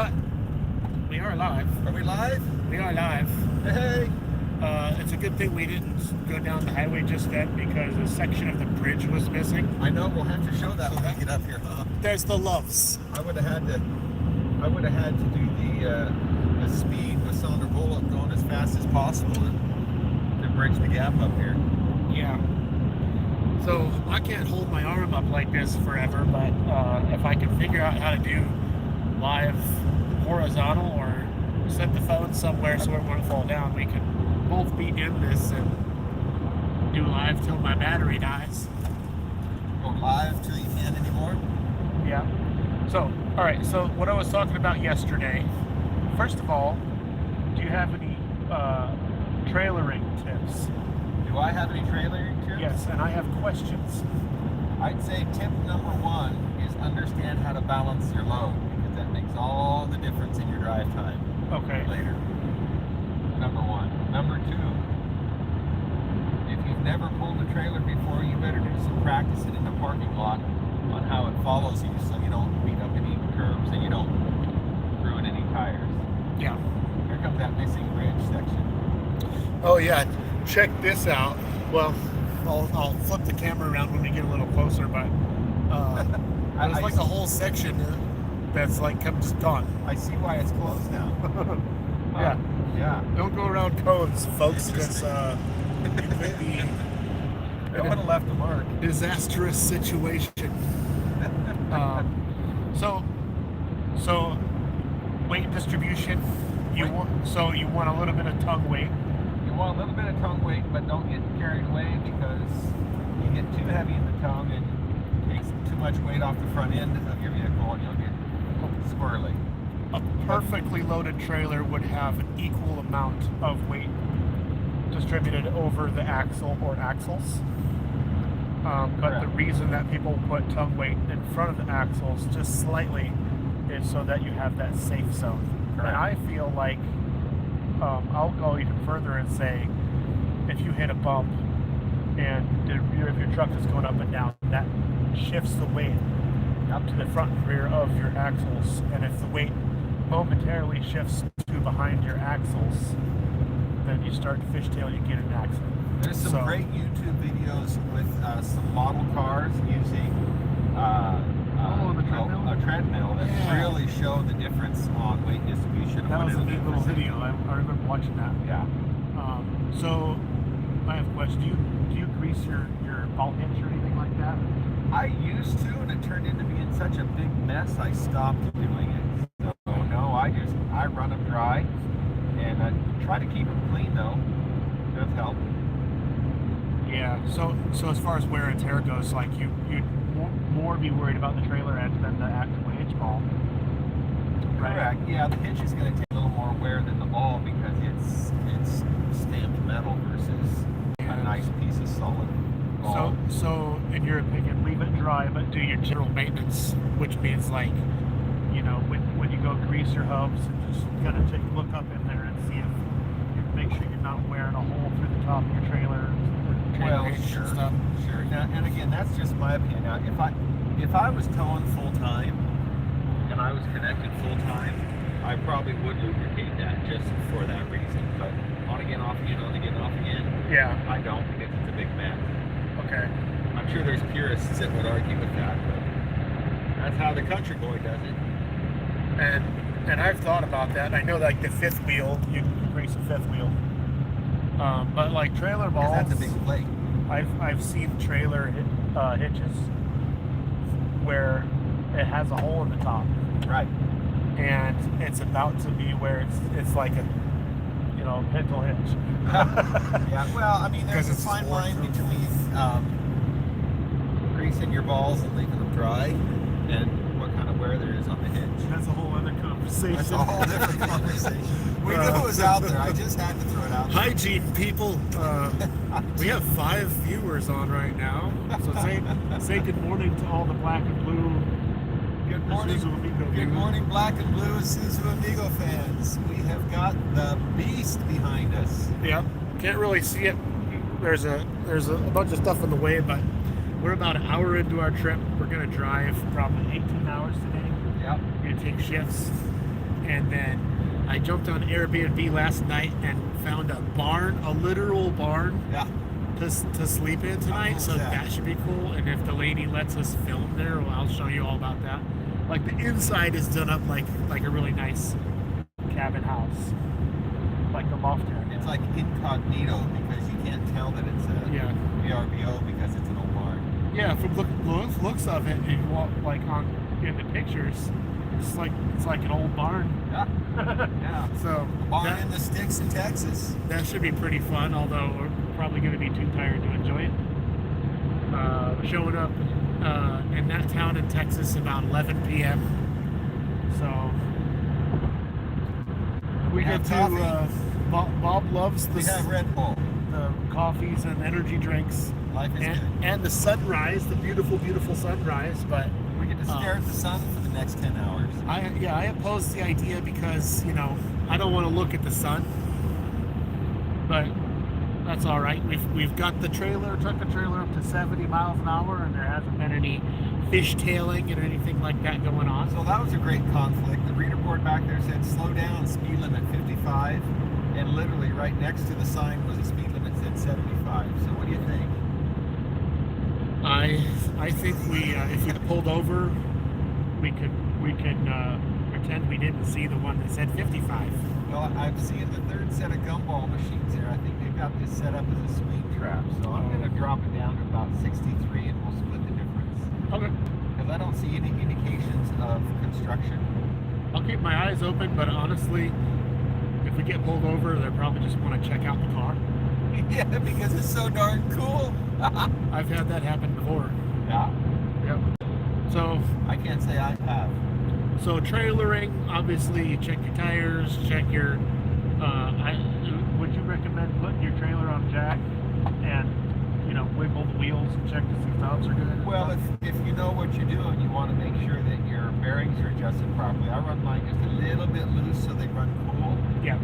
But we are live. Are we live? We are live. Hey. It's a good thing we didn't go down the highway just then because a section of the bridge was missing. I know, we'll have to show that when we get up here, huh? There's the Loves. I would have had to do the speed with Sandra Bullock going as fast as possible to bridge the gap up here. Yeah. So I can't hold my arm up like this forever, but if I can figure out how to do live horizontal or set the phone somewhere so it won't fall down, we can both be in this and do live till my battery dies. Go live till you can't anymore? Yeah. So, all right. So what I was talking about yesterday, first of all, do you have any trailering tips? Do I have any trailering tips? Yes, and I have questions. I'd say tip number one is understand how to balance your load, because that makes all the difference in your drive time. Okay. Later. Number one. Number two, if you've never pulled a trailer before, you better do some practicing in the parking lot on how it follows you so you don't beat up any curbs and you don't ruin any tires. Yeah. Here comes that missing bridge section. Oh yeah. Check this out. Well, I'll flip the camera around when we get a little closer, but there's like a whole section that's like just gone. I see why it's closed now. Yeah. Yeah. Don't go around cones, folks, because it could be That would have left a mark. disastrous situation. So weight distribution. You want a little bit of tongue weight. You want a little bit of tongue weight, but don't get carried away because you get too heavy in the tongue and it takes too much weight off the front end of your vehicle and you'll get squirrely. A perfectly loaded trailer would have an equal amount of weight distributed over the axle or axles. But the reason that people put tongue weight in front of the axles just slightly is so that you have that safe zone. Correct. And I feel like I'll go even further and say if you hit a bump and if your truck is going up and down, that shifts the weight up to the front and rear of your axles. And if the weight momentarily shifts to behind your axles, then you start to fishtail, you get an accident. There's some great YouTube videos with some model cars using a treadmill that really show the difference on weight distribution. That was a neat little video. I remember watching that. Yeah. So I have a question. Do you grease your ball hitch or anything like that? I used to, and it turned into being such a big mess, I stopped doing it. So no, I run them dry, and I try to keep them clean though. It does help. Yeah. So as far as wear and tear goes, like you'd more be worried about the trailer edge than the actual hitch ball. Right? Correct. Yeah, the hitch is going to take a little more wear than the ball because it's stamped metal versus a nice piece of solid ball. So in your opinion, leave it dry, but do your general maintenance, which means like, you know, when you go grease your hubs, just gotta look up in there and see if you make sure you're not wearing a hole through the top of your trailer. Well, sure. Now, and again, that's just my opinion. Now, if I was towing full time and I was connected full time, I probably would lubricate that just for that reason. But on again, off again, on again, off again. Yeah. I don't because it's a big mess. Okay. I'm sure there's purists that would argue with that, but that's how the country boy does it. And I've thought about that. I know like the fifth wheel, you can grease a fifth wheel. But like trailer balls, that's a big plate. I've seen trailer hitches where it has a hole in the top. Right. And it's about to be where it's like a, you know, pintle hitch. Yeah. Well, I mean, there's a fine line between greasing your balls and leaving them dry, and what kind of wear there is on the hitch. That's a whole other conversation. That's a whole different conversation. We knew it was out there. I just had to throw it out there. Hygiene, people. We have 5 viewers on right now. So say good morning to all the black and blue. Good morning. Good morning, black and blue Isuzu Amigo fans. We have got the beast behind us. Yep. Can't really see it. There's a bunch of stuff in the way, but we're about an hour into our trip. We're gonna drive probably 18 hours today. Yep. We're gonna take shifts. and then I jumped on Airbnb last night and found a barn, a literal barn, Yeah. to sleep in tonight. cool So is that? that should be cool. And if the lady lets us film there, well, I'll show you all about that. Like the inside is done up like a really nice cabin house, like a loft area. It's like incognito because you can't tell that it's a VRBO because it's an old barn. Yeah, from looks of it, and like in the pictures, it's like an old barn. Yeah. Yeah. So Barn in the sticks in Texas. that should be pretty fun. Although we're probably going to be too tired to enjoy it. Showing up in that town in Texas about 11 p.m. So we have get to. coffee. Bob loves We have Red Bull. the coffees and energy drinks. Life is good. And the sunrise, the beautiful, beautiful sunrise. But We get to stare at the sun for the next 10 hours. I oppose the idea because I don't want to look at the sun. But that's all right. We've got the trailer, took the trailer up to 70 miles an hour, and there hasn't been any fishtailing and anything like that going on. So that was a great conflict. The reader board back there said slow down, speed limit 55, and literally right next to the sign was a speed limit that said 75. So what do you think? I think if we pulled over, we could pretend we didn't see the one that said 55. Well, I'm seeing the third set of gumball machines here. I think they've got this set up as a speed trap. So I'm going to drop it down to about 63 and we'll split the difference. Okay. Because I don't see any indications of construction. I'll keep my eyes open, but honestly, if we get pulled over, they probably just want to check out the car. Yeah, because it's so darn cool. I've had that happen before. Yeah. Yep. So I can't say I have. trailering, obviously, you check your tires, check your. Would you recommend putting your trailer on jack and wiggle the wheels and check to see if the hubs are good? Well, if you know what you're doing, you want to make sure that your bearings are adjusted properly. I run mine just a little bit loose so they run cool. Yeah.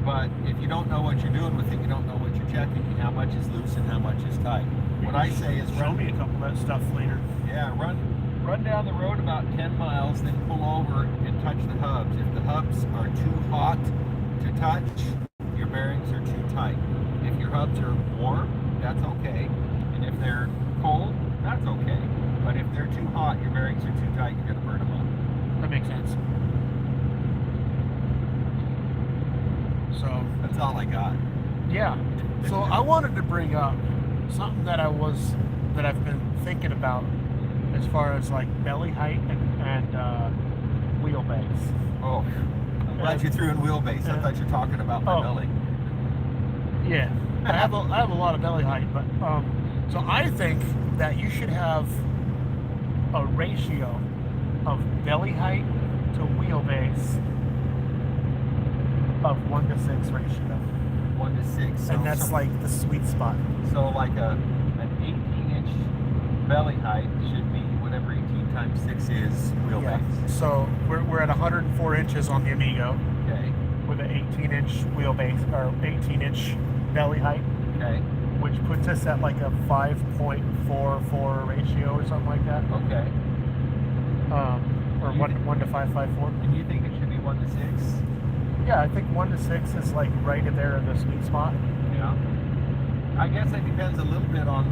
But if you don't know what you're doing with it, you don't know what you're checking, how much is loose and how much is tight. What I say is show me a couple of that stuff later. Yeah, run down the road about 10 miles, then pull over and touch the hubs. If the hubs are too hot to touch, your bearings are too tight. If your hubs are warm, that's okay. And if they're cold, that's okay. But if they're too hot, your bearings are too tight, you're going to burn them up. That makes sense. So that's all I got. Yeah. So I wanted to bring up something that I've been thinking about as far as like belly height and wheelbase. Oh, I'm glad you threw in wheelbase. I thought you were talking about my belly. Yeah, I have a lot of belly height, but so I think that you should have a ratio of belly height to wheelbase of 1 to 6 ratio. 1 to 6. So, and that's like the sweet spot. So like an 18-inch belly height should be whatever 18 times 6 is wheelbase. Yeah. So we're at 104 inches on the Amigo. Okay. With an 18-inch wheelbase or 18-inch belly height. Okay. Which puts us at like a 5.44 ratio or something like that. Okay. Or 1 to 5.54. And you think it should be 1 to 6? Yeah, I think 1 to 6 is like right in there in the sweet spot. Yeah. I guess it depends a little bit on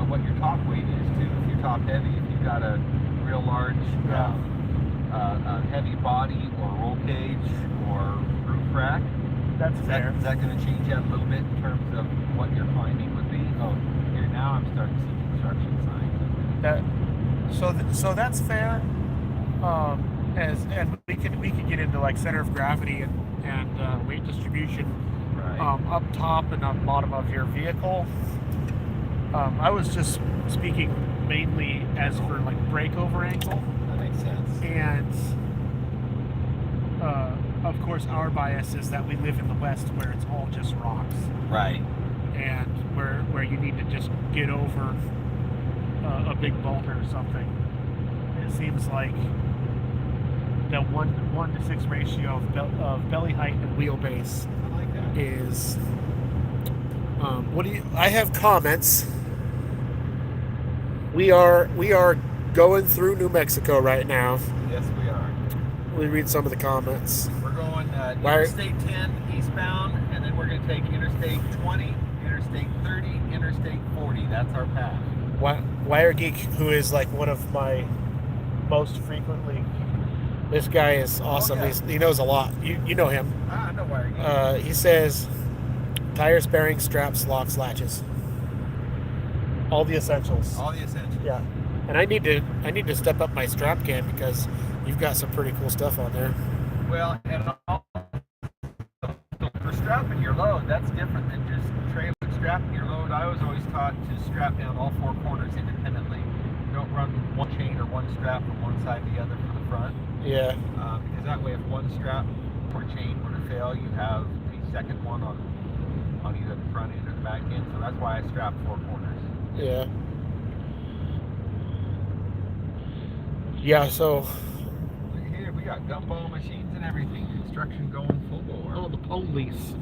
what your top weight is too. If you're top heavy, if you've got a real large heavy body or roll cage or roof rack, that's fair. Is that going to change that a little bit in terms of what your finding would be? Oh, here now I'm starting to see construction signs. So that's fair. And we could get into like center of gravity and weight distribution up top and on bottom of your vehicle. I was just speaking mainly as for like breakover angle. That makes sense. And of course, our bias is that we live in the West where it's all just rocks. Right. And where you need to just get over a big boulder or something. It seems like the 1 to 6 ratio of belly height and wheelbase is. I have comments. We are going through New Mexico right now. Yes, we are. read some of the comments. We're going Wire- Interstate 10 eastbound, and then we're going to take Interstate 20, Interstate 30, Interstate 40. That's our path. Wire Geek, who is like one of my most frequently. This guy is awesome. yeah. He knows a lot. You know him. I know Wire Geek. He says tires, bearings, straps, locks, latches. All the essentials. All the essentials. Yeah. And I need to step up my strap game because you've got some pretty cool stuff on there. Well, and for strapping your load, that's different than just trailing strapping your load. I was always taught to strap down all four corners independently. Don't run one chain or one strap from one side to the other for the front. Yeah. Because that way, if one strap or chain were to fail, you have the second one on either the front end or the back end. So that's why I strap four corners. Yeah. Yeah, so Here we got gumball machines and everything. Construction going full bore. oh, the police.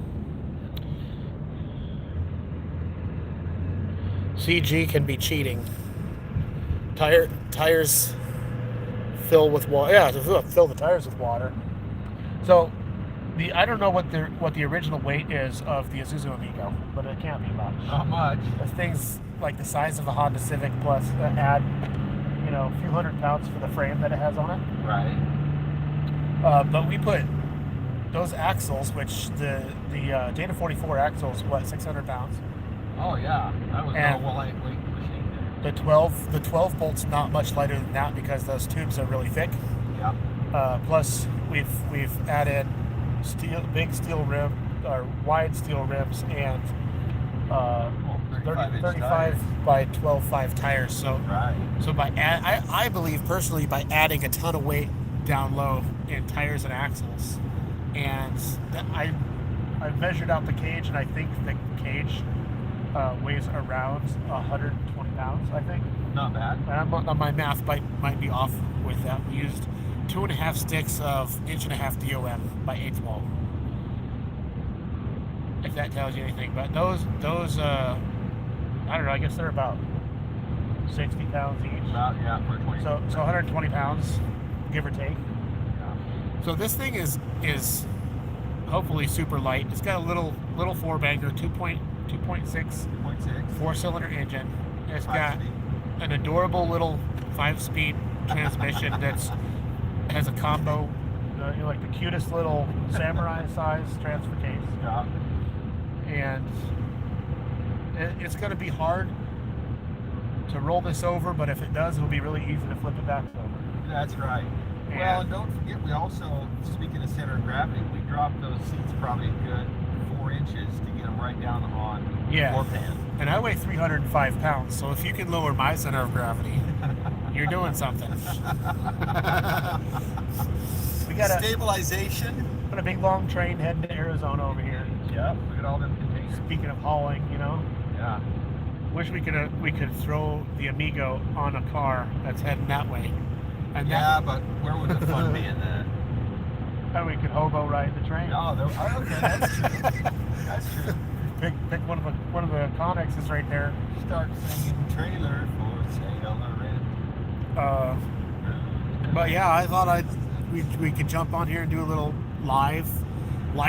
CG can be cheating. Tires fill with water. Yeah, fill the tires with water. So I don't know what the original weight is of the Isuzu Amigo, but it can't be much. Not much. This thing's like the size of a Honda Civic plus add a few hundred pounds for the frame that it has on it. Right. But we put those axles, which the Data 44 axles, 600 pounds. Oh yeah, that was And no lightweight machine there. The 12 bolts not much lighter than that because those tubes are really thick. Yep. Plus we've added big steel rim or wide steel rims and 35 by 12.5 tires. So right. So I believe personally by adding a ton of weight down low in tires and axles, and I measured out the cage, and I think the cage weighs around 120 pounds. I think. Not bad. And my math might be off with that. We used 2.5 sticks of 1.5 DOM by 8th wall. If that tells you anything, but those I don't know. I guess they're about 60 pounds each. About, yeah, for 20. So 120 pounds, give or take. Yeah. So this thing is hopefully super light. It's got a little four banger, 2.6 4-cylinder engine. It's got an adorable little 5-speed transmission has a combo, like the cutest little samurai size transfer case. Yeah. And it's going to be hard to roll this over, but if it does, it'll be really easy to flip it back over. That's right. Well, and don't forget, we also, speaking of center of gravity, we dropped those seats probably a good 4 inches to get them right down on the floor pan. And I weigh 305 pounds, so if you can lower my center of gravity, you're doing something. We got stabilization. Got a big long train heading to Arizona over here. Yep. Look at all them containers. Speaking of hauling, Yeah. Wish we could throw the Amigo on a car that's heading that way. And but where would the fun be in that? And we could hobo ride the train. Oh, okay, that's true. That's true. Pick one of the Connexes right there. Start singing trailer for sale or rent. But yeah, I thought we could jump on here and do a little live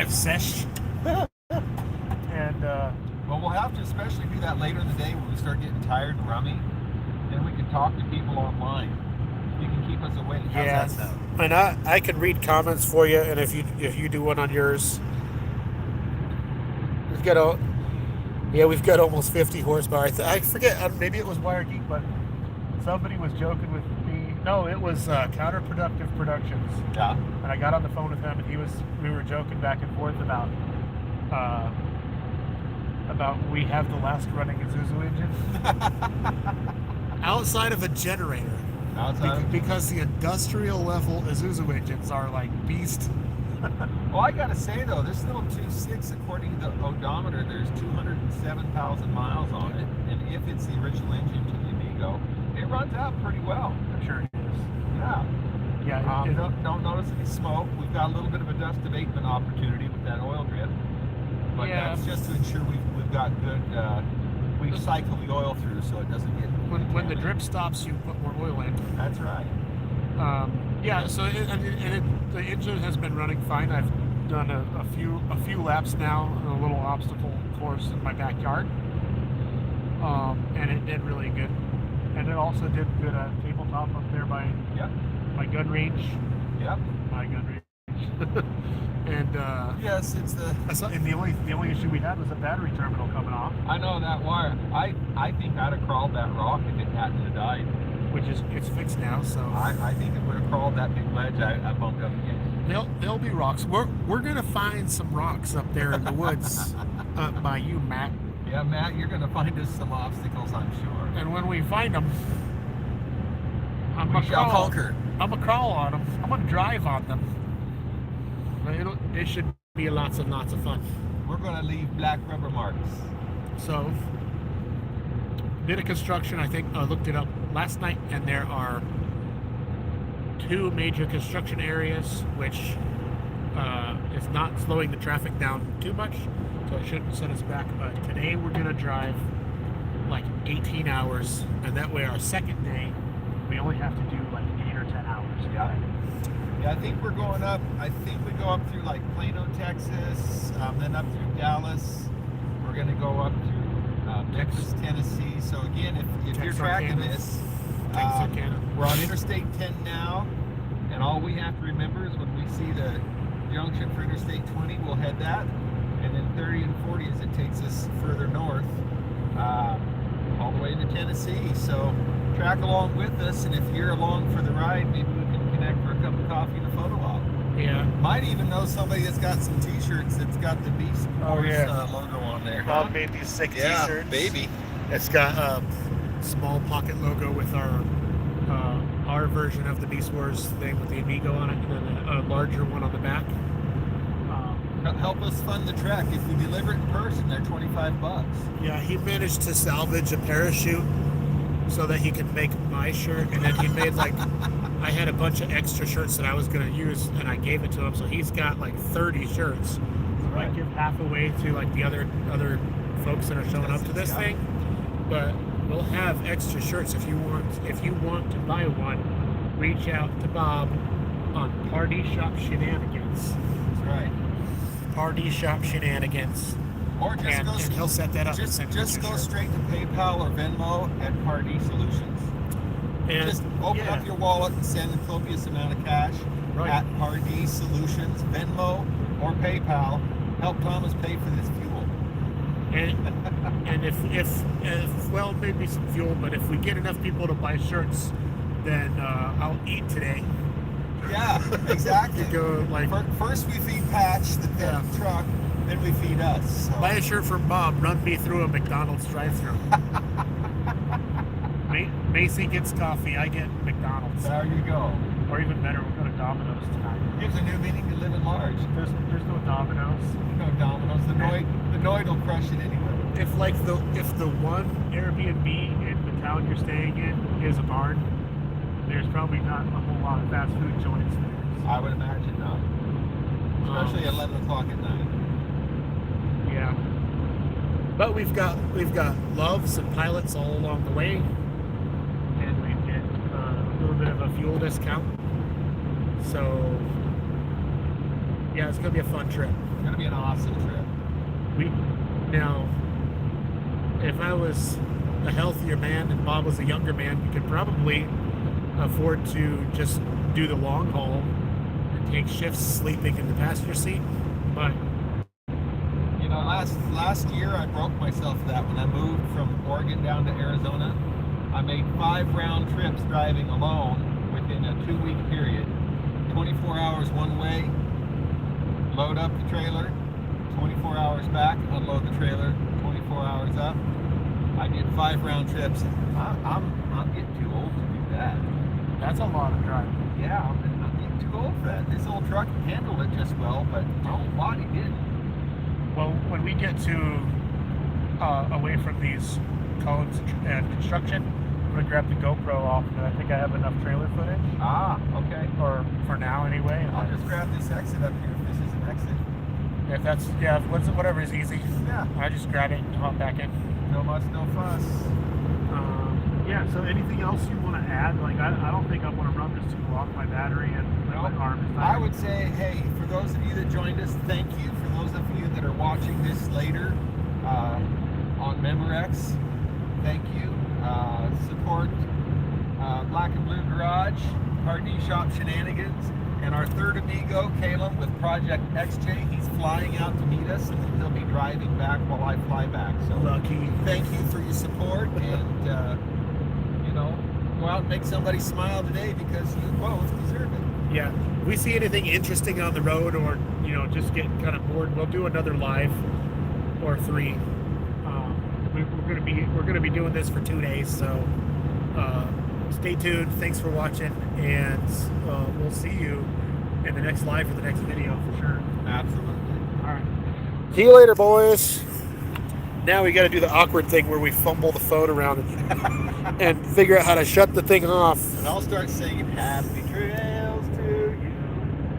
sesh. And well, we'll have to especially do that later in the day when we start getting tired and rummy. Then we can talk to people online. You can keep us awake. How's that sound? And I can read comments for you, and if you do one on yours, we've got almost 50 horsepower. I forget, maybe it was Wire Geek, but somebody was joking with me. No, it was Counterproductive Productions. Yeah. And I got on the phone with him, and we were joking back and forth about we have the last running Isuzu engine outside of a generator. Because the industrial level Isuzu engines are like beast. Well, I gotta say though, this little 2.6, according to the odometer, there's 207,000 miles on it, and if it's the original engine to the Amigo, it runs out pretty well. I'm sure it is. Yeah. Yeah. Don't notice any smoke. We've got a little bit of a dust abatement opportunity with that oil drip, but that's just to ensure we've got good. We cycle the oil through so it doesn't get. When the drip stops, you put more oil in. That's right. Yeah, so the engine has been running fine. I've done a few laps now on a little obstacle course in my backyard, and it did really good. And it also did good at tabletop up there by Yep. my gun range. Yep. My gun range. And Yes, it's the. And the only issue we had was a battery terminal coming off, I know that wire. I think I'd have crawled that rock if it hadn't have died. which is it's fixed now. So I think it would have crawled that big ledge I bumped up against. there'll be rocks. We're gonna find some rocks up there in the woods up by you, Matt. Yeah, Matt, you're gonna find us some obstacles, I'm sure. And when we find them, We shall conquer. I'm gonna crawl on them. I'm gonna drive on them. It should be lots and lots of fun. We're gonna leave black rubber marks. So, bit of construction. I think I looked it up last night, and there are 2 major construction areas, which is not slowing the traffic down too much, so it shouldn't set us back. But today we're gonna drive like 18 hours, and that way our second day we only have to do like 8 or 10 hours. Yeah. Yeah, I think we're going up. I think we go up through like Plano, Texas, then up through Dallas. We're going to go up to Memphis, Tennessee. So again, if you're tracking this, we're on Interstate 10 now, and all we have to remember is when we see the junction for Interstate 20, we'll head that, and then 30 and 40 as it takes us further north, all the way to Tennessee. So track along with us, and if you're along for the ride, maybe we can connect for a cup of coffee and a photo op. Yeah. Might even know somebody that's got some t-shirts that's got the Beast Wars yeah. logo on there. Bob made these sick t-shirts. baby. It's got a small pocket logo with our version of the Beast Wars thing with the Amigo on it, and then a larger one on the back. Help us fund the trek. If we deliver it in person, they're $25. Yeah, he managed to salvage a parachute so that he could make my shirt, and then he made like I had a bunch of extra shirts that I was going to use, and I gave it to him, so he's got like 30 shirts. So I give half away to like the other folks that are showing up to this thing, but we'll have extra shirts if you want to buy one. Reach out to Bob on Party Shop Shenanigans. That's right. Party Shop Shenanigans. Or just And he'll set that up. Just and send you just a go shirt. straight to PayPal or Venmo at Party Solutions. And Just open up your wallet and send a copious amount of cash Right. at Party Solutions, Venmo or PayPal. Help Thomas pay for this fuel. And if well, maybe some fuel, but if we get enough people to buy shirts, then I'll eat today. Yeah, exactly. To go like First we feed Patch, the truck, then we feed us. So. buy a shirt from Bob, run me through a McDonald's drive-thru. Macy gets coffee, I get McDonald's. There you go. Or even better, we'll go to Domino's tonight. Gives a new meaning to living large. There's no Domino's. No Domino's. The Noid will crush it anyway. If the one Airbnb in the town you're staying in is a barn, there's probably not a whole lot of fast food joints there. I would imagine not. Especially at 11 o'clock at night. Yeah. But we've got loves and pilots all along the way, and we get a little bit of a fuel discount. So yeah, it's gonna be a fun trip. It's going to be an awesome trip. Now, if I was a healthier man and Bob was a younger man, we could probably afford to just do the long haul and take shifts sleeping in the passenger seat. But You know, last year I broke myself that when I moved from Oregon down to Arizona. I made 5 round trips driving alone within a 2-week period. 24 hours one way, load up the trailer, 24 hours back, unload the trailer, 24 hours up. I did 5 round trips. I'm getting too old to do that. That's a lot of driving. Yeah, I'm getting too old for that. This old truck handled it just well, but my old body didn't. Well, when we get to away from these cones and construction, I'm gonna grab the GoPro off, and I think I have enough trailer footage. Ah, okay. Or for now, anyway. I'll just grab this exit up here if this is an exit. If that's whatever is easy. Yeah. I just grab it and hop back in. No muss, no fuss. Yeah, so anything else you want to add? Like, I don't think I want to run this too long, my battery and my arm is I tired. would say, hey, for those of you that joined us, thank you. For those of you that are watching this later on Memorex, thank you. Support Black and Blue Garage, RD Shop Shenanigans, and our third amigo, Caleb, with Project XJ. He's flying out to meet us, and then he'll be driving back while I fly back. So Lucky. thank you for your support, and go out and make somebody smile today because you both deserve it. Yeah. If we see anything interesting on the road, or just getting kind of bored, we'll do another live or 3. We're gonna be doing this for 2 days, so stay tuned. Thanks for watching, and we'll see you in the next live or the next video for sure. Absolutely. All right. See you later, boys. Now we got to do the awkward thing where we fumble the phone around and figure out how to shut the thing off. And I'll start singing Happy Trails to